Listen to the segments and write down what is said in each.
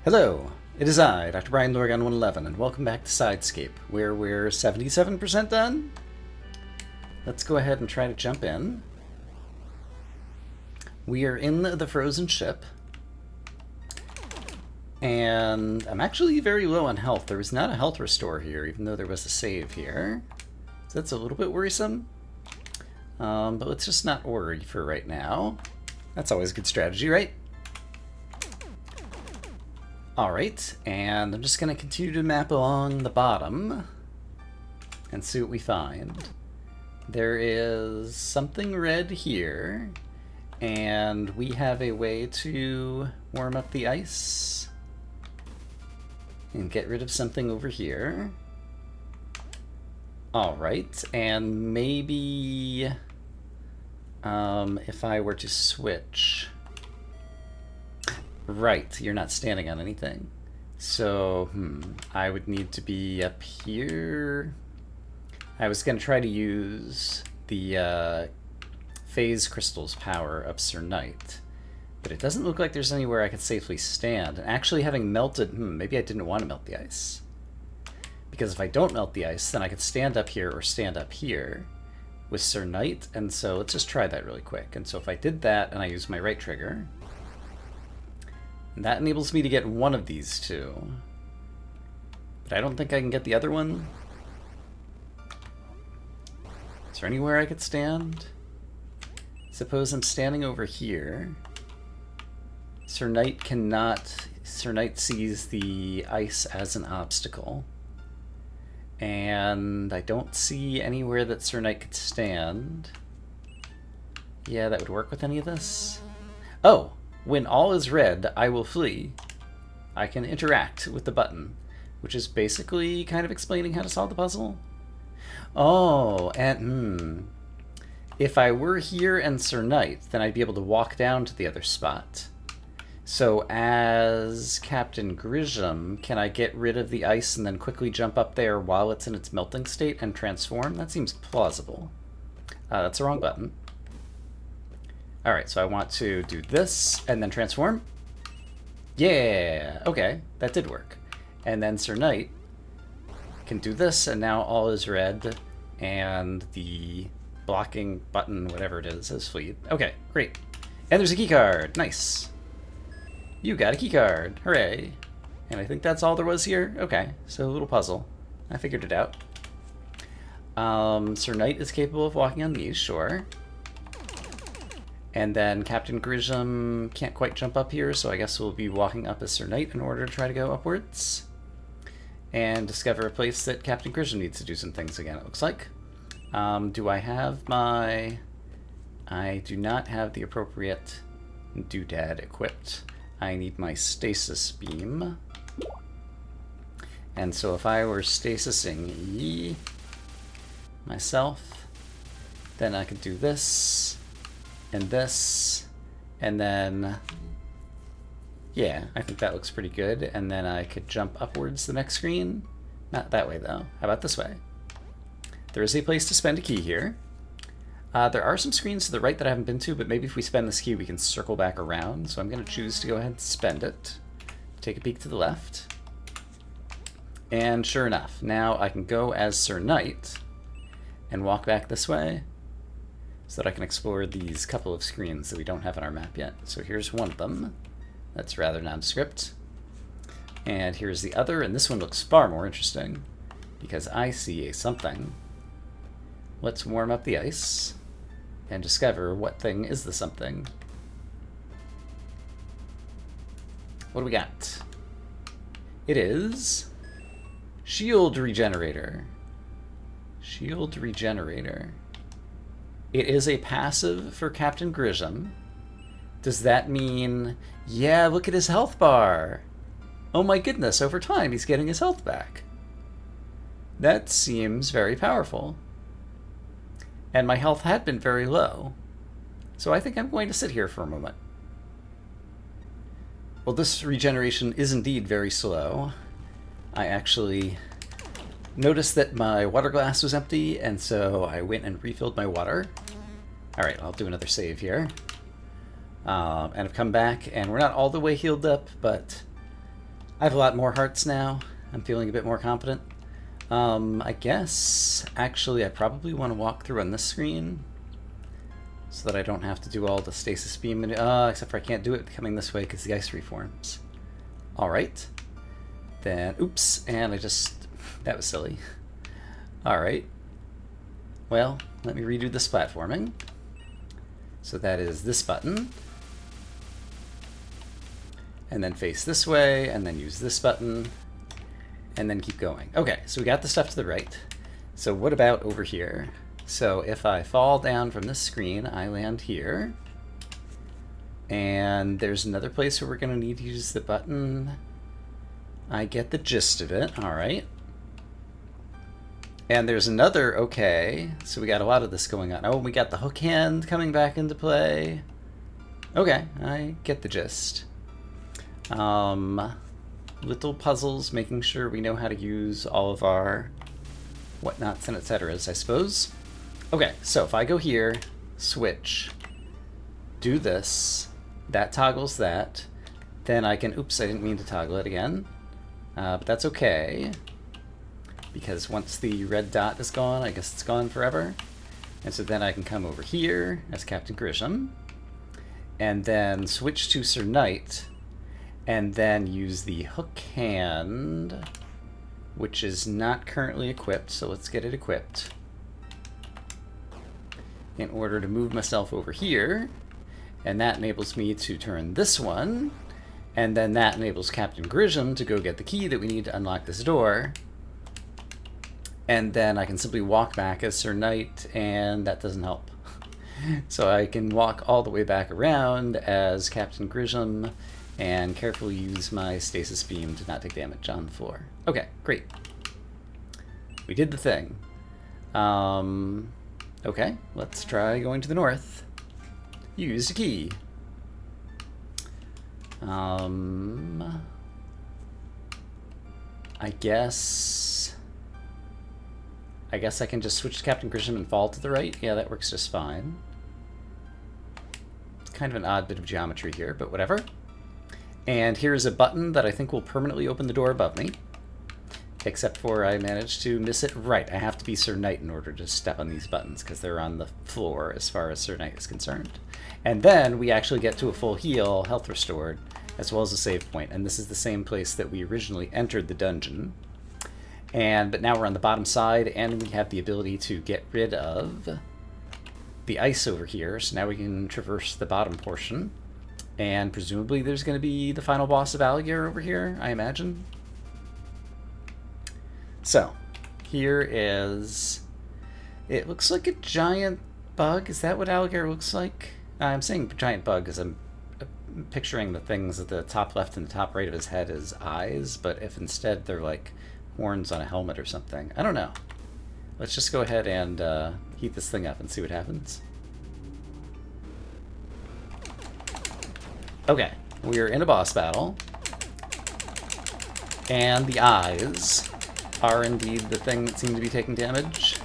Hello, it is I, Dr. Brian Lorgan 111, and welcome back to Side Scape, where we're 77% done. Let's go ahead and try to jump in. We are in the frozen ship, and I'm actually very low on health. There was not a health restore here, even though there was a save here. So that's a little bit worrisome. But let's just not worry for right now. That's always a good strategy, right? Alright, and I'm just going to continue to map along the bottom and see what we find. There is something red here, and we have a way to warm up the ice and get rid of something over here. Alright, and maybe if I were to switch... Right, you're not standing on anything. So, I would need to be up here. I was going to try to use the phase crystal's power up Sir Knight, but it doesn't look like there's anywhere I could safely stand. And actually having melted, maybe I didn't want to melt the ice. Because if I don't melt the ice, then I could stand up here or stand up here with Sir Knight, and so let's just try that really quick. And so if I did that and I use my right trigger, that enables me to get one of these two. But I don't think I can get the other one. Is there anywhere I could stand? Suppose I'm standing over here. Sir Knight cannot... Sir Knight sees the ice as an obstacle. And I don't see anywhere that Sir Knight could stand. Yeah, that would work with any of this. Oh! When all is red, I will flee. I can interact with the button, which is basically kind of explaining how to solve the puzzle. Oh, and if I were here and Sir Knight, then I'd be able to walk down to the other spot. So as Captain Grisham, can I get rid of the ice and then quickly jump up there while it's in its melting state and transform? That seems plausible. That's the wrong button. Alright, so I want to do this, and then transform. Yeah! Okay, that did work. And then Sir Knight can do this, and now all is red, and the blocking button, whatever it is fleet. Okay, great. And there's a keycard! Nice! You got a keycard! Hooray! And I think that's all there was here? Okay, so a little puzzle. I figured it out. Sir Knight is capable of walking on these, sure. And then Captain Grisham can't quite jump up here, so I guess we'll be walking up as Sir Knight in order to try to go upwards. And discover a place that Captain Grisham needs to do some things again, it looks like. Do I have my... I do not have the appropriate doodad equipped. I need my stasis beam. And so if I were stasising myself, then I could do this. And this, and then, yeah, I think that looks pretty good. And then I could jump upwards the next screen. Not that way, though. How about this way? There is a place to spend a key here. There are some screens to the right that I haven't been to, but maybe if we spend this key, we can circle back around. So I'm going to choose to go ahead and spend it. Take a peek to the left. And sure enough, now I can go as Sir Knight and walk back this way, so that I can explore these couple of screens that we don't have on our map yet. So here's one of them. That's rather nondescript. And here's the other, and this one looks far more interesting, because I see a something. Let's warm up the ice and discover what thing is the something. What do we got? It is... Shield Regenerator. Shield Regenerator. It is a passive for Captain Grisham. Does that mean... Yeah, look at his health bar! Oh my goodness, over time he's getting his health back. That seems very powerful. And my health had been very low. So I think I'm going to sit here for a moment. Well, this regeneration is indeed very slow. I actually noticed that my water glass was empty, and so I went and refilled my water. Alright, I'll do another save here. And I've come back, and we're not all the way healed up, but I have a lot more hearts now. I'm feeling a bit more confident. I guess, actually, I probably want to walk through on this screen so that I don't have to do all the stasis beam, except for I can't do it coming this way because the ice reforms. Alright. Then, oops, and that was silly. Alright. Well, let me redo this platforming. So that is this button. And then face this way, and then use this button, and then keep going. Okay, so we got the stuff to the right. So what about over here? So if I fall down from this screen, I land here. And there's another place where we're going to need to use the button. I get the gist of it. All right. And there's another, okay, so we got a lot of this going on. Oh, we got the hook hand coming back into play. Okay, I get the gist. Little puzzles, making sure we know how to use all of our whatnots and etceteras, I suppose. Okay, so if I go here, switch, do this, that toggles that, then I can, oops, I didn't mean to toggle it again, but that's okay, because once the red dot is gone, I guess it's gone forever. And so then I can come over here as Captain Grisham, and then switch to Sir Knight, and then use the hook hand, which is not currently equipped, so let's get it equipped, in order to move myself over here, and that enables me to turn this one, and then that enables Captain Grisham to go get the key that we need to unlock this door, and then I can simply walk back as Sir Knight, and that doesn't help. So I can walk all the way back around as Captain Grisham, and carefully use my stasis beam to not take damage on the floor. Okay, great. We did the thing. Okay, let's try going to the north. Use a key. I guess I can just switch to Captain Grisham and fall to the right. Yeah, that works just fine. It's kind of an odd bit of geometry here, but whatever. And here's a button that I think will permanently open the door above me. Except for I managed to miss it right. I have to be Sir Knight in order to step on these buttons, because they're on the floor as far as Sir Knight is concerned. And then we actually get to a full heal, health restored, as well as a save point. And this is the same place that we originally entered the dungeon. But now we're on the bottom side, and we have the ability to get rid of the ice over here. So now we can traverse the bottom portion. And presumably there's going to be the final boss of Alligator over here, I imagine. So, here is... It looks like a giant bug. Is that what Alligator looks like? I'm saying giant bug because I'm picturing the things at the top left and the top right of his head as eyes, but if instead they're like horns on a helmet or something. I don't know. Let's just go ahead and heat this thing up and see what happens. Okay, we are in a boss battle, and the eyes are indeed the thing that seem to be taking damage.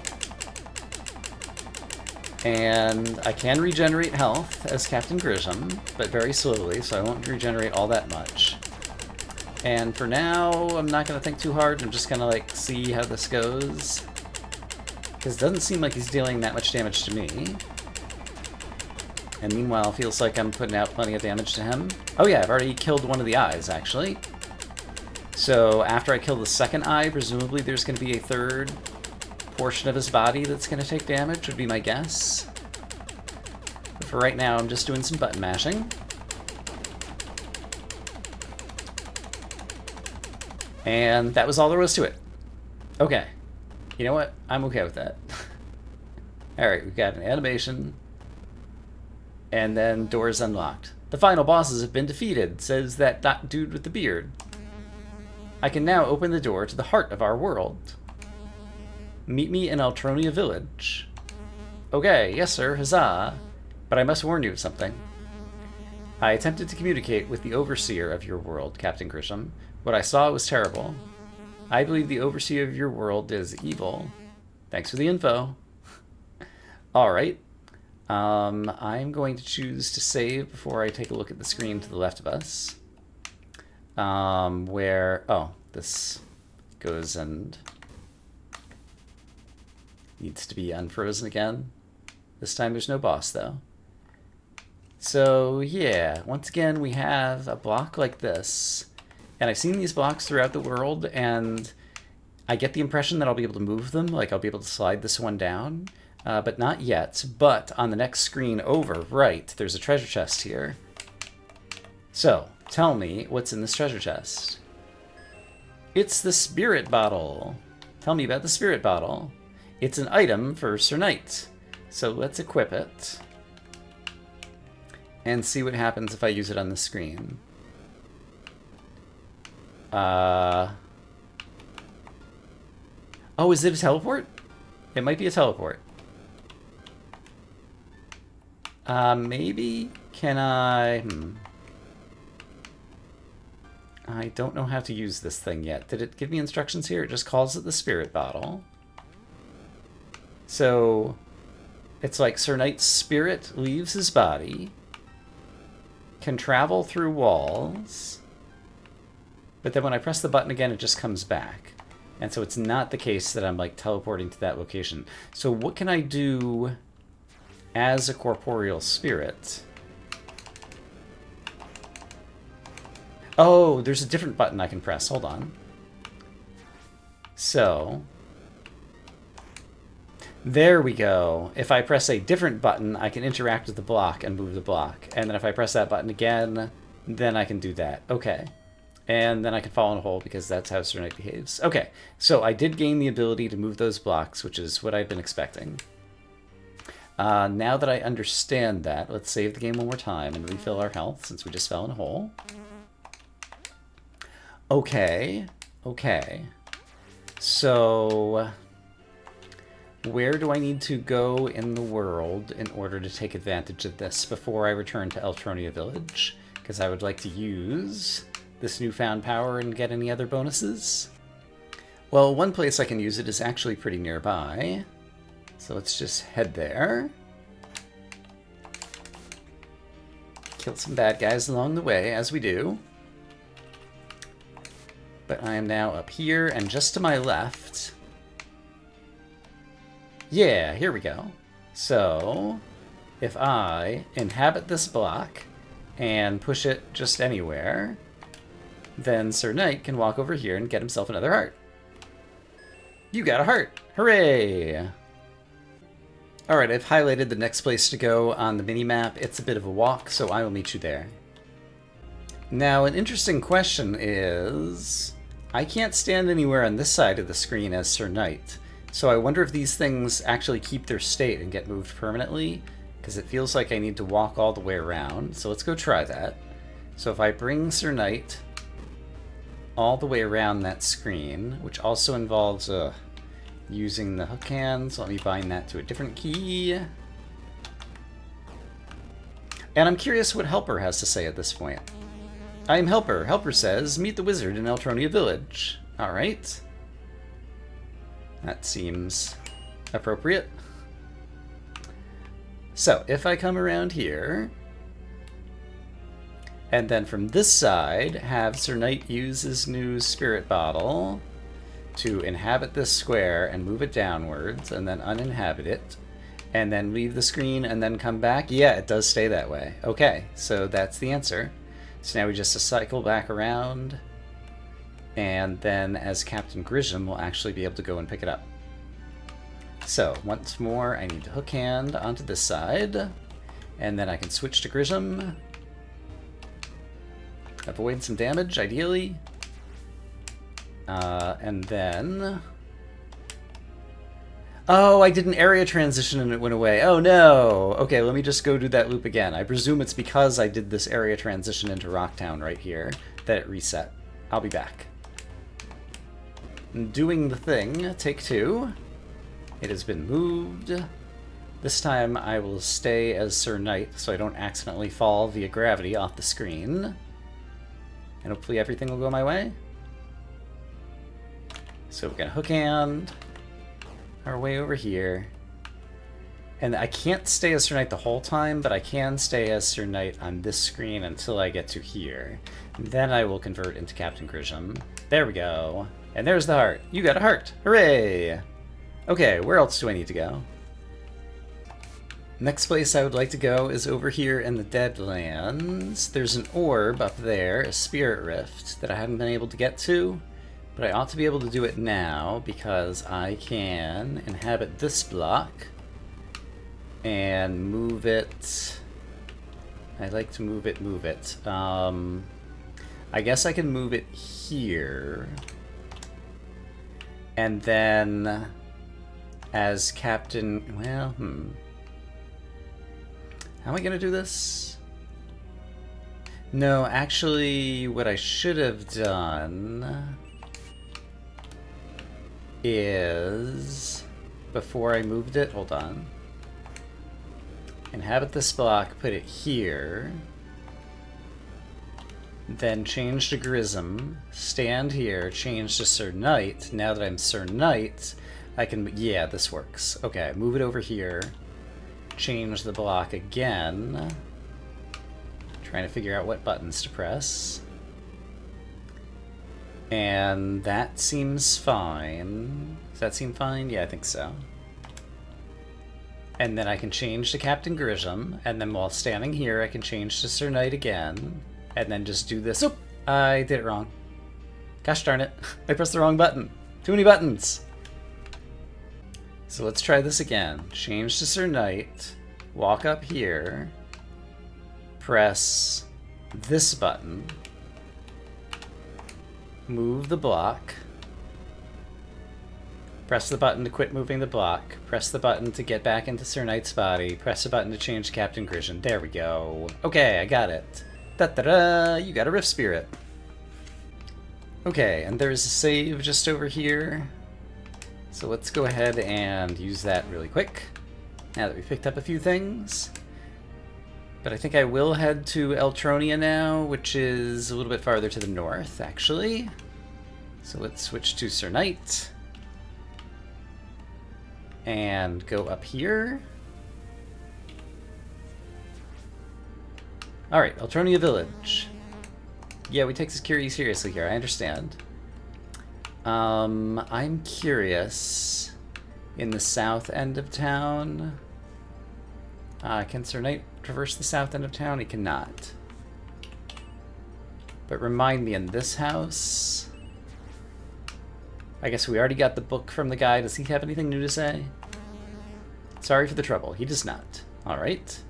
And I can regenerate health as Captain Grisham, but very slowly, so I won't regenerate all that much. And for now, I'm not going to think too hard, I'm just going to like see how this goes. Because it doesn't seem like he's dealing that much damage to me. And meanwhile, it feels like I'm putting out plenty of damage to him. Oh yeah, I've already killed one of the eyes, actually. So after I kill the second eye, presumably there's going to be a third portion of his body that's going to take damage, would be my guess. But for right now, I'm just doing some button mashing. And that was all there was to it. Okay. You know what? I'm okay with that. Alright, we've got an animation. And then doors unlocked. The final bosses have been defeated, says that dude with the beard. I can now open the door to the heart of our world. Meet me in Altronia Village. Okay, yes sir, huzzah. But I must warn you of something. I attempted to communicate with the overseer of your world, Captain Grisham. What I saw was terrible. I believe the overseer of your world is evil. Thanks for the info. Alright. I'm going to choose to save before I take a look at the screen to the left of us. where, oh, this goes and needs to be unfrozen again. This time there's no boss, though. So, yeah, once again, we have a block like this. And I've seen these blocks throughout the world, and I get the impression that I'll be able to move them, like I'll be able to slide this one down, but not yet. But on the next screen over, right, there's a treasure chest here. So, tell me what's in this treasure chest. It's the spirit bottle. Tell me about the spirit bottle. It's an item for Sir Knight. So let's equip it and see what happens if I use it on the screen. Oh, is it a teleport? It might be a teleport. Maybe? Can I... I don't know how to use this thing yet. Did it give me instructions here? It just calls it the spirit bottle. So, it's like Sir Knight's spirit leaves his body, can travel through walls, but then when I press the button again, it just comes back. And so it's not the case that I'm like teleporting to that location. So what can I do as a corporeal spirit? Oh, there's a different button I can press. Hold on. So, there we go. If I press a different button, I can interact with the block and move the block. And then if I press that button again, then I can do that. Okay. And then I can fall in a hole because that's how Sir Knight behaves. Okay, so I did gain the ability to move those blocks, which is what I've been expecting. Now that I understand that, let's save the game one more time and refill our health since we just fell in a hole. Okay, okay. So, where do I need to go in the world in order to take advantage of this before I return to Eltronia Village? Because I would like to use this newfound power and get any other bonuses. Well, one place I can use it is actually pretty nearby. So let's just head there. Kill some bad guys along the way, as we do. But I am now up here, and just to my left... Yeah, here we go. So, if I inhabit this block and push it just anywhere, then Sir Knight can walk over here and get himself another heart. You got a heart! Hooray! Alright, I've highlighted the next place to go on the minimap. It's a bit of a walk, so I will meet you there. Now, an interesting question is... I can't stand anywhere on this side of the screen as Sir Knight, so I wonder if these things actually keep their state and get moved permanently, because it feels like I need to walk all the way around, so let's go try that. So if I bring Sir Knight all the way around that screen, which also involves using the hook hands, let me bind that to a different key. And I'm curious what Helper has to say at this point. I'm Helper. Helper says, meet the wizard in Eltronia Village. Alright. That seems appropriate. So, if I come around here, and then from this side, have Sir Knight use his new spirit bottle to inhabit this square and move it downwards, and then uninhabit it, and then leave the screen and then come back. Yeah, it does stay that way. Okay, so that's the answer. So now we just cycle back around, and then as Captain Grisham, we'll actually be able to go and pick it up. So, once more, I need to hook hand onto this side, and then I can switch to Grisham. Avoid some damage, ideally. And then... Oh, I did an area transition and it went away. Oh no! Okay, let me just go do that loop again. I presume it's because I did this area transition into Rocktown right here that it reset. I'll be back. Doing the thing, take two. It has been moved. This time I will stay as Sir Knight so I don't accidentally fall via gravity off the screen. And hopefully everything will go my way. So we're gonna hook hand our way over here. And I can't stay as Sir Knight the whole time, but I can stay as Sir Knight on this screen until I get to here. And then I will convert into Captain Grisham. There we go. And there's the heart. You got a heart. Hooray! Okay, where else do I need to go? Next place I would like to go is over here in the Deadlands. There's an orb up there, a spirit rift, that I haven't been able to get to. But I ought to be able to do it now because I can inhabit this block and move it. I like to move it. I guess I can move it here. And then as Captain, well, how am I gonna do this? No, actually what I should have done is, before I moved it, hold on. Inhabit this block, put it here. Then change to Grism, stand here, change to Sir Knight. Now that I'm Sir Knight, I can, yeah, this works. Okay, move it over here. Change the block again. Trying to figure out what buttons to press. And that seems fine. Does that seem fine? Yeah, I think so. And then I can change to Captain Grisham, and then while standing here, I can change to Sir Knight again, and then just do this. Oh, I did it wrong. Gosh darn it. I pressed the wrong button. Too many buttons. So let's try this again. Change to Sir Knight, walk up here, press this button, move the block, press the button to quit moving the block, press the button to get back into Sir Knight's body, press the button to change to Captain Grisham. There we go. Okay, I got it. Da-da-da! You got a Rift Spirit. Okay, and there's a save just over here. So let's go ahead and use that really quick, now that we've picked up a few things. But I think I will head to Eltronia now, which is a little bit farther to the north, actually. So let's switch to Sir Knight. And go up here. Alright, Eltronia Village. Yeah, we take security seriously here, I understand. I'm curious, in the south end of town, can Sir Knight traverse the south end of town? He cannot. But remind me, in this house, I guess we already got the book from the guy. Does he have anything new to say? Sorry for the trouble. He does not. Alright.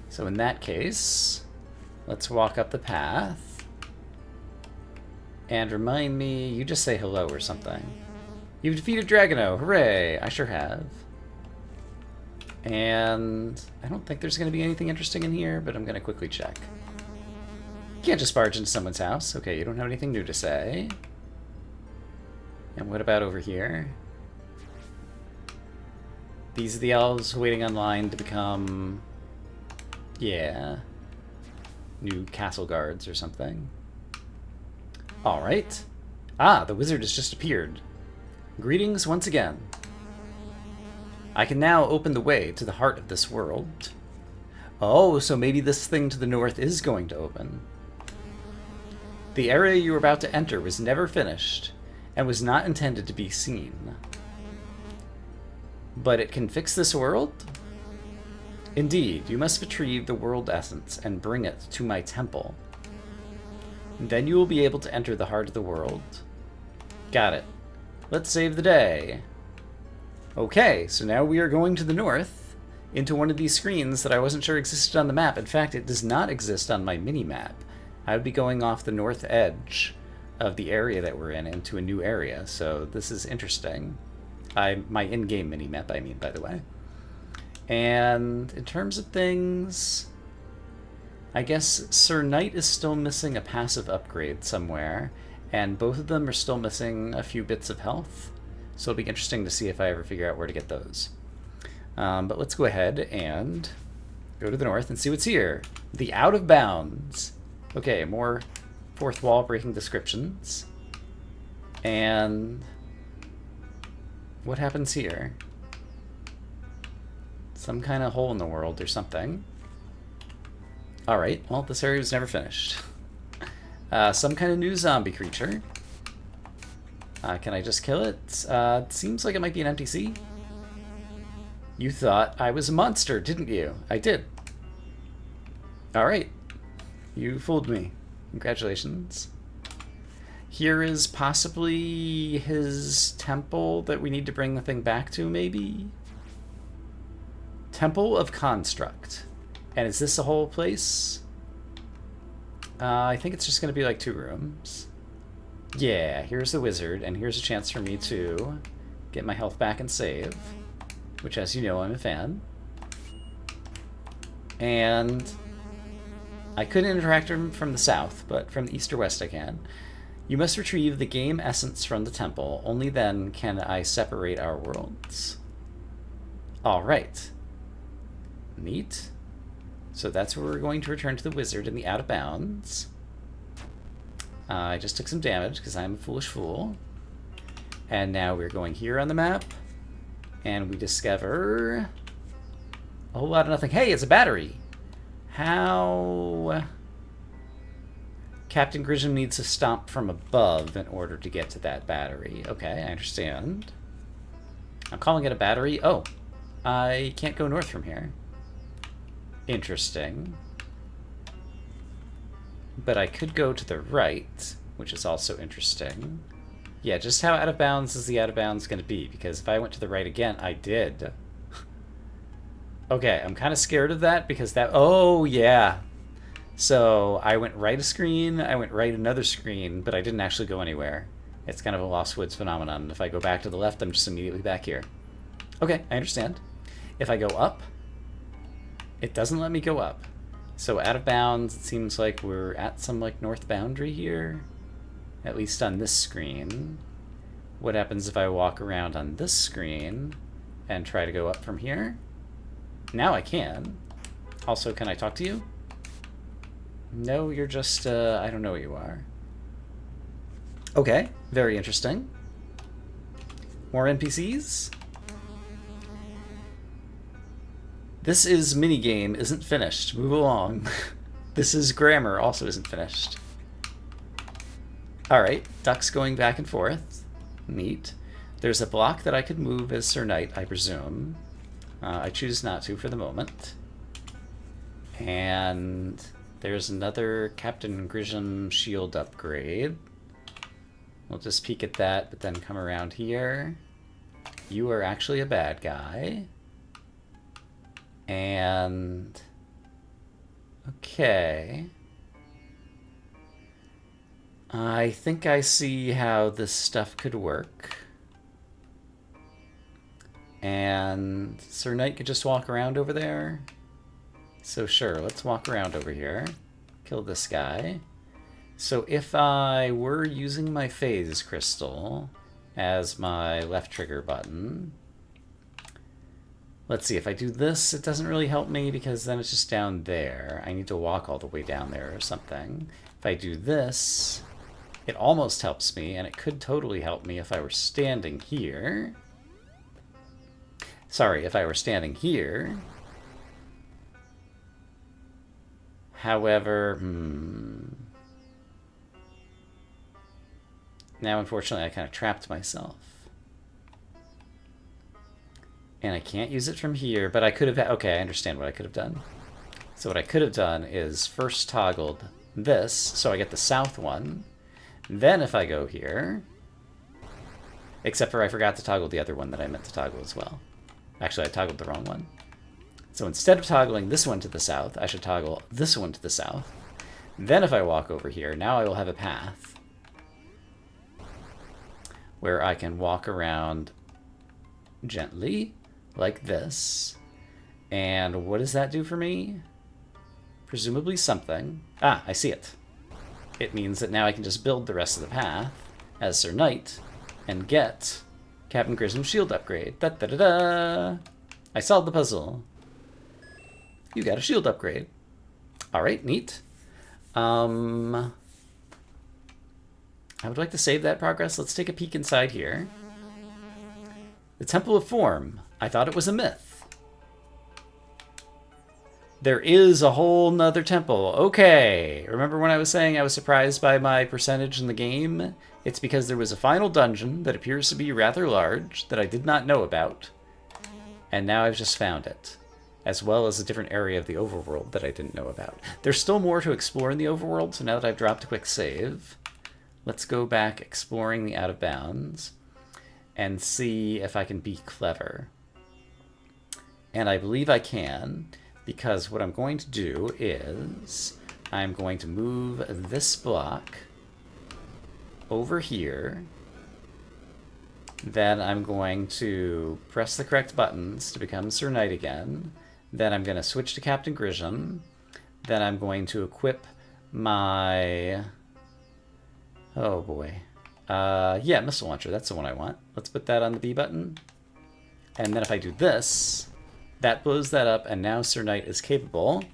So in that case, let's walk up the path. And remind me, you just say hello or something. You've defeated Dragono. Hooray! I sure have. And I don't think there's going to be anything interesting in here, but I'm going to quickly check. You can't just barge into someone's house. Okay, you don't have anything new to say. And what about over here? These are the elves waiting online to become, yeah, new castle guards or something. Alright. Ah, the wizard has just appeared. Greetings once again. I can now open the way to the heart of this world. Oh, so maybe this thing to the north is going to open. The area you were about to enter was never finished, and was not intended to be seen. But it can fix this world? Indeed, you must retrieve the world essence and bring it to my temple. Then you will be able to enter the heart of the world. Got it. Let's save the day. Okay, so now we are going to the north, into one of these screens that I wasn't sure existed on the map. In fact, it does not exist on my mini-map. I would be going off the north edge of the area that we're in into a new area, so this is interesting. My in-game mini-map, I mean, by the way. And in terms of things, I guess Sir Knight is still missing a passive upgrade somewhere, and both of them are still missing a few bits of health. So it'll be interesting to see if I ever figure out where to get those. But let's go ahead and go to the north and see what's here. The Out of Bounds. Okay, more fourth wall breaking descriptions. And what happens here? Some kind of hole in the world or something. Alright, well, this area was never finished. Some kind of new zombie creature. Can I just kill it? It seems like it might be an NPC. You thought I was a monster, didn't you? I did. Alright. You fooled me. Congratulations. Here is possibly his temple that we need to bring the thing back to, maybe? Temple of Construct. And is this a whole place? I think it's just going to be like 2 rooms. Yeah, here's the wizard, and here's a chance for me to get my health back and save. Which, as you know, I'm a fan. And I couldn't interact with him from the south, but from the east or west I can. You must retrieve the game essence from the temple. Only then can I separate our worlds. Alright. Neat. So that's where we're going to return to the wizard in the out of bounds. I just took some damage because I'm a foolish fool. And now we're going here on the map. And we discover a whole lot of nothing. Hey, it's a battery! How... Captain Grissom needs to stomp from above in order to get to that battery. Okay, I understand. I'm calling it a battery. Oh, I can't go north from here. Interesting. But I could go to the right, which is also interesting. Yeah, just how out of bounds is the out of bounds going to be? Because if I went to the right again, I did. Okay, I'm kind of scared of that because that... Oh, yeah. So I went right a screen, I went right another screen, but I didn't actually go anywhere. It's kind of a Lost Woods phenomenon. If I go back to the left, I'm just immediately back here. Okay, I understand. If I go up, it doesn't let me go up. So out of bounds, it seems like we're at some like north boundary here. At least on this screen. What happens if I walk around on this screen and try to go up from here? Now I can. Also, can I talk to you? No, you're just, I don't know what you are. Okay, very interesting. More NPCs? This is minigame isn't finished. Move along. This is grammar also isn't finished. Alright, ducks going back and forth. Neat. There's a block that I could move as Sir Knight, I presume. I choose not to for the moment. And there's another Captain Grissom shield upgrade. We'll just peek at that, but then come around here. You are actually a bad guy. And... okay. I think I see how this stuff could work. And Sir Knight could just walk around over there. So sure, let's walk around over here. Kill this guy. So if I were using my phase crystal as my left trigger button... let's see, if I do this, it doesn't really help me because then it's just down there. I need to walk all the way down there or something. If I do this, it almost helps me, and it could totally help me if I were standing here. Sorry, if I were standing here. However, now unfortunately I kind of trapped myself. And I can't use it from here, but I could have... okay, I understand what I could have done. So what I could have done is first toggled this, so I get the south one. Then if I go here... except for I forgot to toggle the other one that I meant to toggle as well. Actually, I toggled the wrong one. So instead of toggling this one to the south, I should toggle this one to the south. Then if I walk over here, now I will have a path where I can walk around gently, like this. And what does that do for me? Presumably something. Ah, I see it. It means that now I can just build the rest of the path as Sir Knight and get Captain Grissom's shield upgrade. Da-da-da-da! I solved the puzzle. You got a shield upgrade. Alright, neat. I would like to save that progress. Let's take a peek inside here. The Temple of Form. I thought it was a myth. There is a whole nother temple. Okay. Remember when I was saying I was surprised by my percentage in the game? It's because there was a final dungeon that appears to be rather large that I did not know about. And now I've just found it. As well as a different area of the overworld that I didn't know about. There's still more to explore in the overworld, so now that I've dropped a quick save, let's go back exploring the out of bounds and see if I can be clever. And I believe I can, because what I'm going to do is I'm going to move this block over here. Then I'm going to press the correct buttons to become Sir Knight again. Then I'm going to switch to Captain Grisham. Then I'm going to equip my... Oh boy. Yeah, missile launcher. That's the one I want. Let's put that on the B button. And then if I do this, that blows that up, and now Sir Knight is capable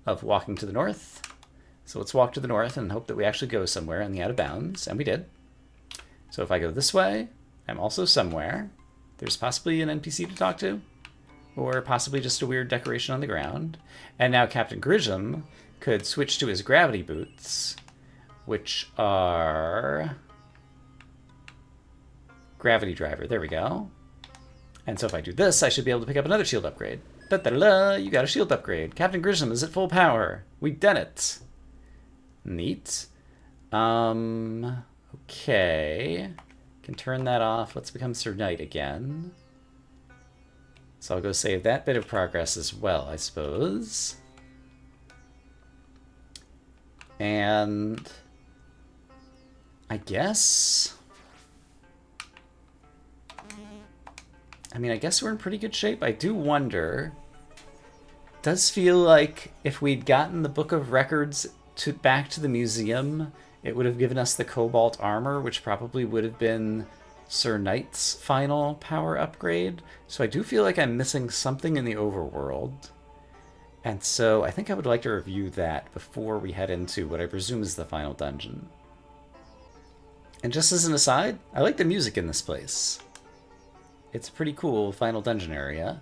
of walking to the north. So let's walk to the north and hope that we actually go somewhere in the out of bounds, and we did. So if I go this way, I'm also somewhere. There's possibly an NPC to talk to, or possibly just a weird decoration on the ground. And now Captain Grisham could switch to his gravity boots, which are gravity driver. There we go. And so if I do this, I should be able to pick up another shield upgrade. Da-da-da-da, you got a shield upgrade. Captain Grisham is at full power. We've done it. Neat. Okay. Can turn that off. Let's become Sir Knight again. So I'll go save that bit of progress as well, I suppose. And I guess... I guess we're in pretty good shape. I do wonder... It does feel like if we'd gotten the Book of Records back to the museum, it would have given us the Cobalt armor, which probably would have been Sir Knight's final power upgrade. So I do feel like I'm missing something in the overworld. And so I think I would like to review that before we head into what I presume is the final dungeon. And just as an aside, I like the music in this place. It's a pretty cool final dungeon area.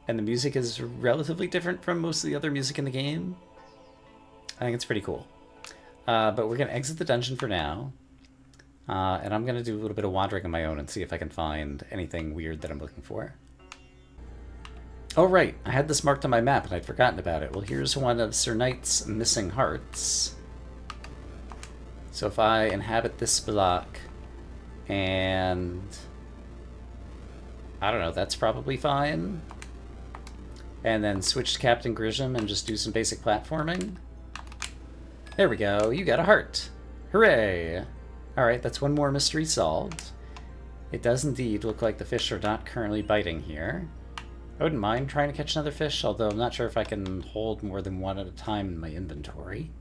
And the music is relatively different from most of the other music in the game. I think it's pretty cool. But we're going to exit the dungeon for now. And I'm going to do a little bit of wandering on my own and see if I can find anything weird that I'm looking for. Oh right, I had this marked on my map and I'd forgotten about it. Well, here's one of Sir Knight's missing hearts. So if I inhabit this block and... I don't know, that's probably fine. And then switch to Captain Grisham and just do some basic platforming. There we go, you got a heart. Hooray! Alright, that's one more mystery solved. It does indeed look like the fish are not currently biting here. I wouldn't mind trying to catch another fish, although I'm not sure if I can hold more than one at a time in my inventory.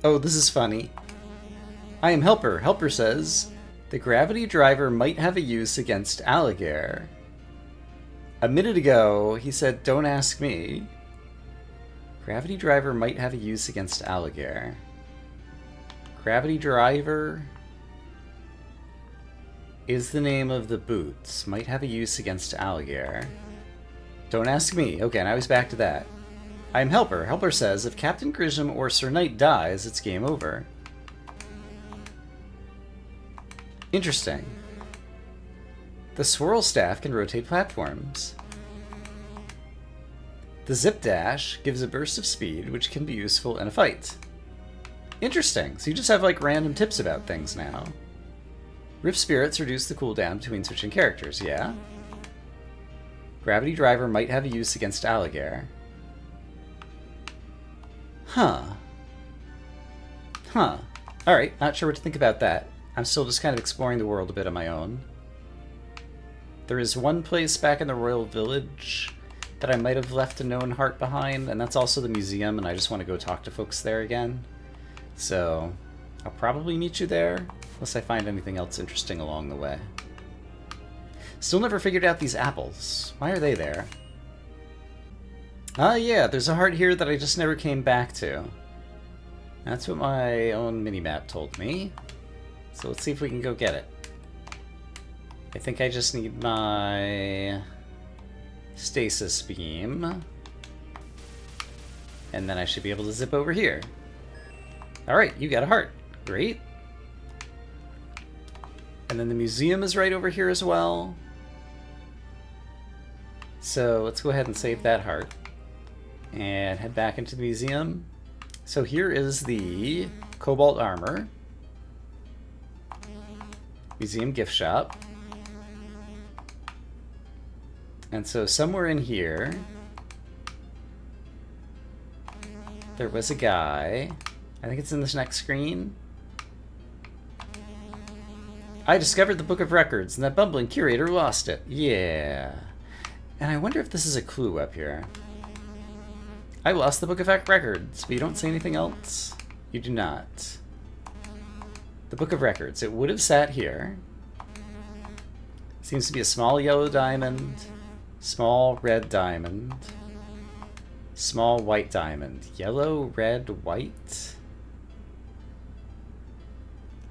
Oh, this is funny. I am Helper. Helper says, the gravity driver might have a use against alligator. A minute ago, he said, don't ask me. Gravity driver might have a use against alligator. Gravity driver is the name of the boots. Might have a use against alligator. Don't ask me. Okay, now he's back to that. I'm Helper. Helper says, if Captain Grisham or Sir Knight dies, it's game over. Interesting. The swirl staff can rotate platforms. The zip dash gives a burst of speed, which can be useful in a fight. Interesting. So you just have like random tips about things now. Rift spirits reduce the cooldown between switching characters, yeah? Gravity driver might have a use against alligator. Huh. Huh. Alright, not sure what to think about that. I'm still just kind of exploring the world a bit on my own. There is one place back in the Royal Village that I might have left a known heart behind, and that's also the museum, and I just want to go talk to folks there again. So, I'll probably meet you there, unless I find anything else interesting along the way. Still never figured out these apples. Why are they there? Ah, yeah, there's a heart here that I just never came back to. That's what my own minimap told me. So let's see if we can go get it. I think I just need my stasis beam. And then I should be able to zip over here. Alright, you got a heart. Great. And then the museum is right over here as well. So let's go ahead and save that heart. And head back into the museum. So here is the cobalt armor. Museum gift shop. And so somewhere in here, there was a guy. I think it's in this next screen. I discovered the Book of Records, and that bumbling curator lost it. Yeah. And I wonder if this is a clue up here. I lost the Book of Records, but you don't say anything else? You do not. The Book of Records. It would have sat here. Seems to be a small yellow diamond, small red diamond, small white diamond. Yellow, red, white.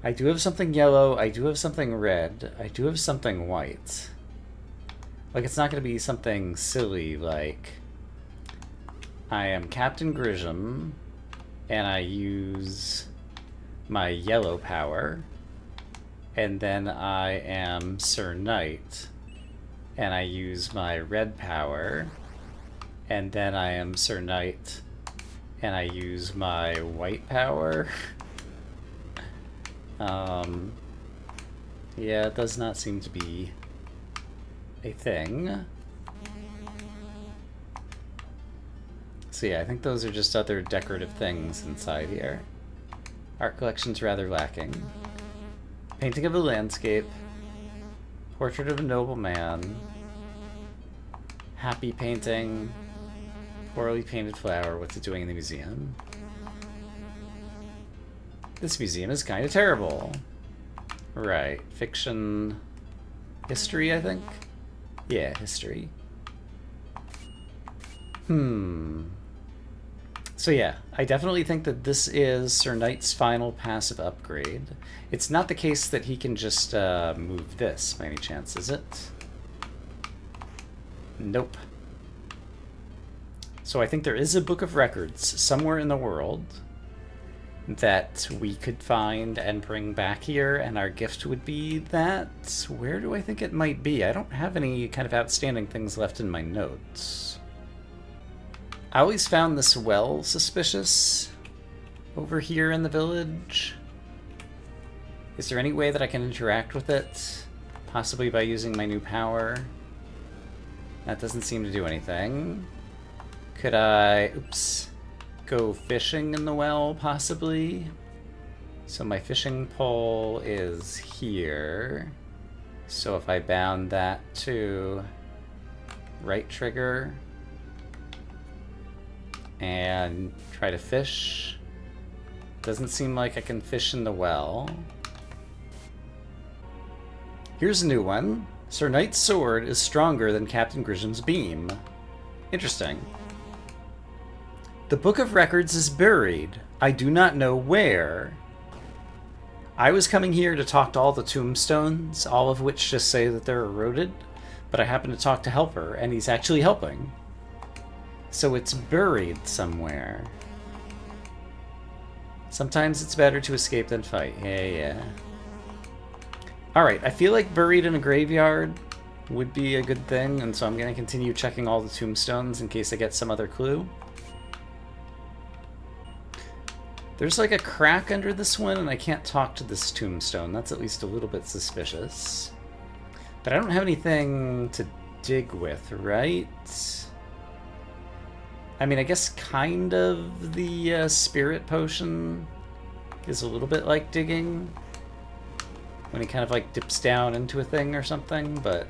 I do have something yellow, I do have something red, I do have something white. Like, it's not going to be something silly like I am Captain Grissom and I use my yellow power, and then I am Sir Knight and I use my red power, and then I am Sir Knight and I use my white power. Yeah, it does not seem to be a thing. So yeah, I think those are just other decorative things inside here. Art collection's rather lacking. Painting of a landscape. Portrait of a noble man. Happy painting. Poorly painted flower. What's it doing in the museum? This museum is kind of terrible. Right. Fiction... History, I think? Yeah, history. So yeah, I definitely think that this is Sir Knight's final passive upgrade. It's not the case that he can just move this by any chance, is it? Nope. So I think there is a Book of Records somewhere in the world that we could find and bring back here, and our gift would be that. Where do I think it might be? I don't have any kind of outstanding things left in my notes. I always found this well suspicious over here in the village. Is there any way that I can interact with it? Possibly by using my new power? That doesn't seem to do anything. Could I... Oops. Go fishing in the well, possibly? So my fishing pole is here. So if I bound that to right trigger and try to fish, doesn't seem like I can fish in the well. Here's a new one. Sir Knight's sword is stronger than Captain Grissom's beam. Interesting. The Book of Records is buried. I do not know where. I was coming here to talk to all the tombstones, all of which just say that they're eroded, but I happened to talk to Helper, and he's actually helping. So it's buried somewhere. Sometimes it's better to escape than fight. Yeah. Alright, I feel like buried in a graveyard would be a good thing, and so I'm going to continue checking all the tombstones in case I get some other clue. There's like a crack under this one, and I can't talk to this tombstone. That's at least a little bit suspicious. But I don't have anything to dig with, right? I mean, I guess kind of the spirit potion is a little bit like digging. When he kind of like dips down into a thing or something, but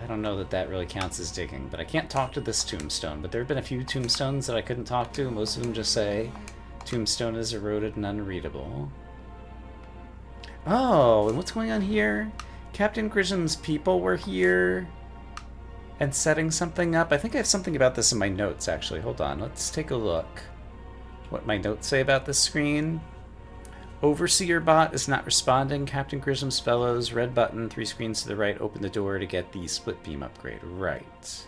I don't know that that really counts as digging. But I can't talk to this tombstone. But there have been a few tombstones that I couldn't talk to. Most of them just say, tombstone is eroded and unreadable. Oh, and what's going on here? Captain Grissom's people were here and setting something up. I think I have something about this in my notes, actually. Hold on, let's take a look. What my notes say about this screen. Overseer bot is not responding. Captain Grisham's fellows, red button, 3 screens to the right, open the door to get the split beam upgrade. Right.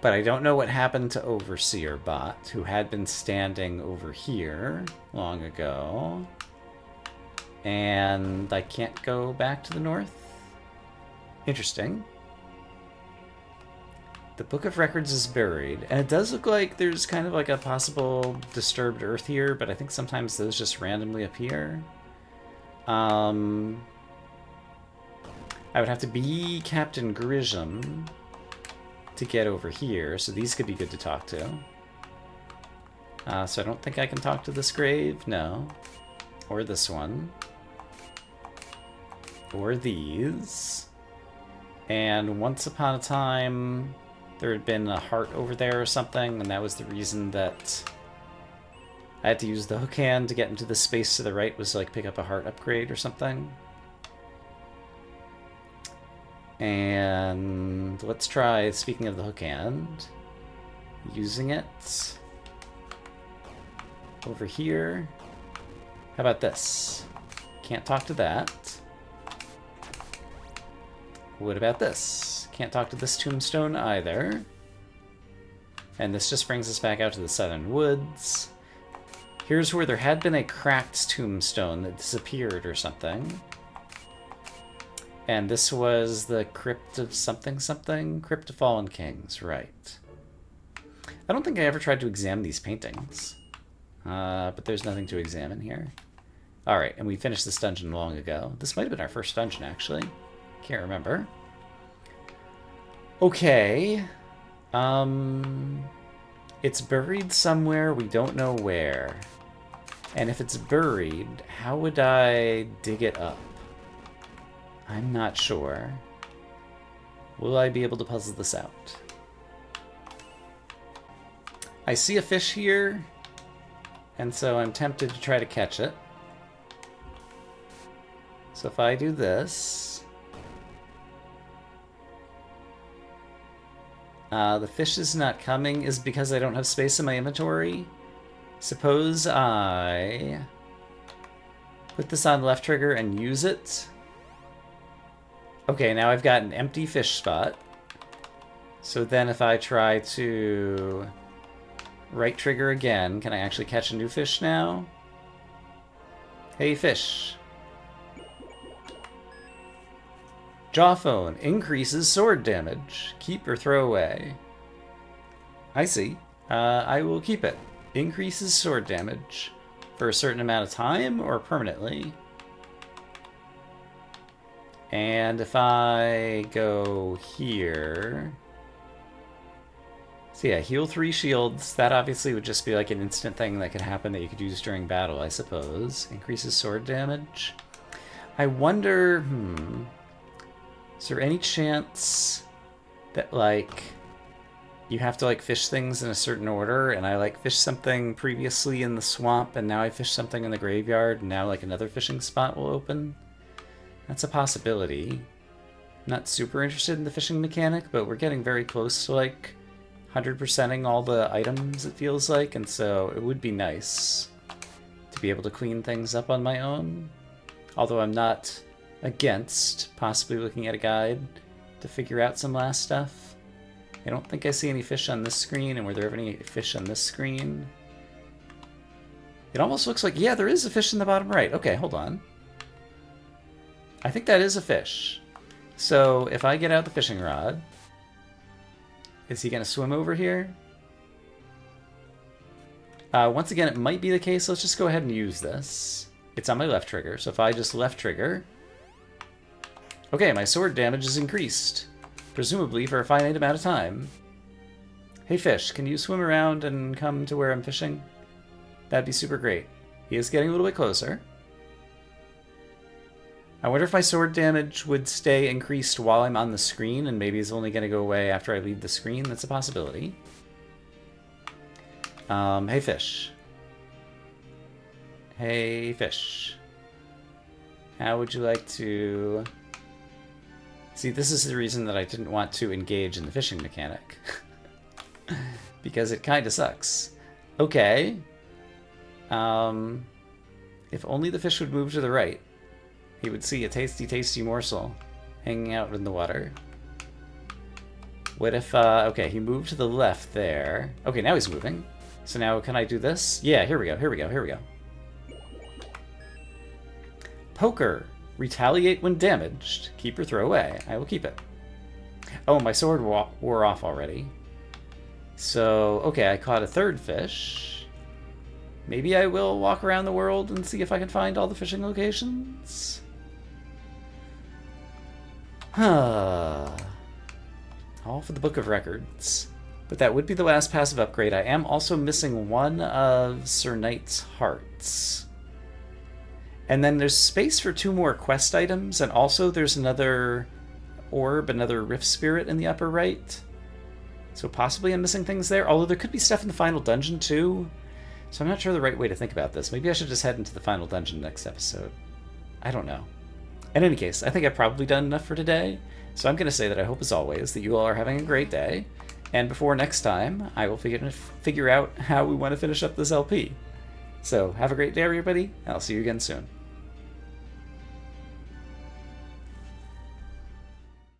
But I don't know what happened to Overseer bot, who had been standing over here long ago. And I can't go back to the north? Interesting. The Book of Records is buried, and it does look like there's kind of like a possible disturbed earth here, but I think sometimes those just randomly appear. I would have to be Captain Grisham to get over here, so these could be good to talk to. So I don't think I can talk to this grave, no. Or this one. Or these. And once upon a time, there had been a heart over there or something, and that was the reason that I had to use the hook hand to get into the space to the right, was to, like, pick up a heart upgrade or something. And let's try, speaking of the hook hand, using it over here. How about this? Can't talk to that. What about this? Can't talk to this tombstone either. And this just brings us back out to the southern woods. Here's where there had been a cracked tombstone that disappeared or something. And this was the Crypt of something something? Crypt of Fallen Kings, right. I don't think I ever tried to examine these paintings. But there's nothing to examine here. Alright, and we finished this dungeon long ago. This might have been our first dungeon, actually. Can't remember. Okay. It's buried somewhere, we don't know where. And if it's buried, how would I dig it up? I'm not sure. Will I be able to puzzle this out? I see a fish here, and so I'm tempted to try to catch it. So if I do this... the fish is not coming is because I don't have space in my inventory. Suppose I put this on left trigger and use it. Okay, now I've got an empty fish spot. So then if I try to right trigger again, can I actually catch a new fish now? Hey, fish. Jawphone increases sword damage. Keep or throw away. I see. I will keep it. Increases sword damage for a certain amount of time or permanently. And if I go here... So yeah, heal 3 shields. That obviously would just be like an instant thing that could happen that you could use during battle, I suppose. Increases sword damage. I wonder... Is there any chance that, like, you have to, like, fish things in a certain order, and I, like, fished something previously in the swamp, and now I fish something in the graveyard, and now, like, another fishing spot will open? That's a possibility. Not super interested in the fishing mechanic, but we're getting very close to, like, 100%ing all the items, it feels like, and so it would be nice to be able to clean things up on my own. Although I'm not against possibly looking at a guide to figure out some last stuff. I don't think I see any fish on this screen, and were there ever any fish on this screen? It almost looks like, yeah, there is a fish in the bottom right. Okay, hold on. I think that is a fish. So if I get out the fishing rod, is he going to swim over here? Once again, it might be the case. Let's just go ahead and use this. It's on my left trigger, so if I just left trigger... Okay, my sword damage is increased. Presumably for a finite amount of time. Hey fish, can you swim around and come to where I'm fishing? That'd be super great. He is getting a little bit closer. I wonder if my sword damage would stay increased while I'm on the screen, and maybe it's only going to go away after I leave the screen. That's a possibility. Hey fish. Hey fish. How would you like to... See, this is the reason that I didn't want to engage in the fishing mechanic. Because it kind of sucks. Okay. If only the fish would move to the right, he would see a tasty, tasty morsel hanging out in the water. What if, okay, he moved to the left there. Okay, now he's moving. So now can I do this? Yeah, here we go, here we go, here we go. Poker. Retaliate when damaged. Keep or throw away. I will keep it. Oh, my sword wore off already. So, okay, I caught a third fish. Maybe I will walk around the world and see if I can find all the fishing locations. All for the Book of Records. But that would be the last passive upgrade. I am also missing one of Sir Knight's hearts. And then there's space for 2 more quest items, and also there's another orb, another rift spirit in the upper right. So possibly I'm missing things there, although there could be stuff in the final dungeon too. So I'm not sure the right way to think about this. Maybe I should just head into the final dungeon next episode. I don't know. In any case, I think I've probably done enough for today. So I'm going to say that I hope, as always, that you all are having a great day. And before next time, I will figure out how we want to finish up this LP. So have a great day, everybody. I'll see you again soon.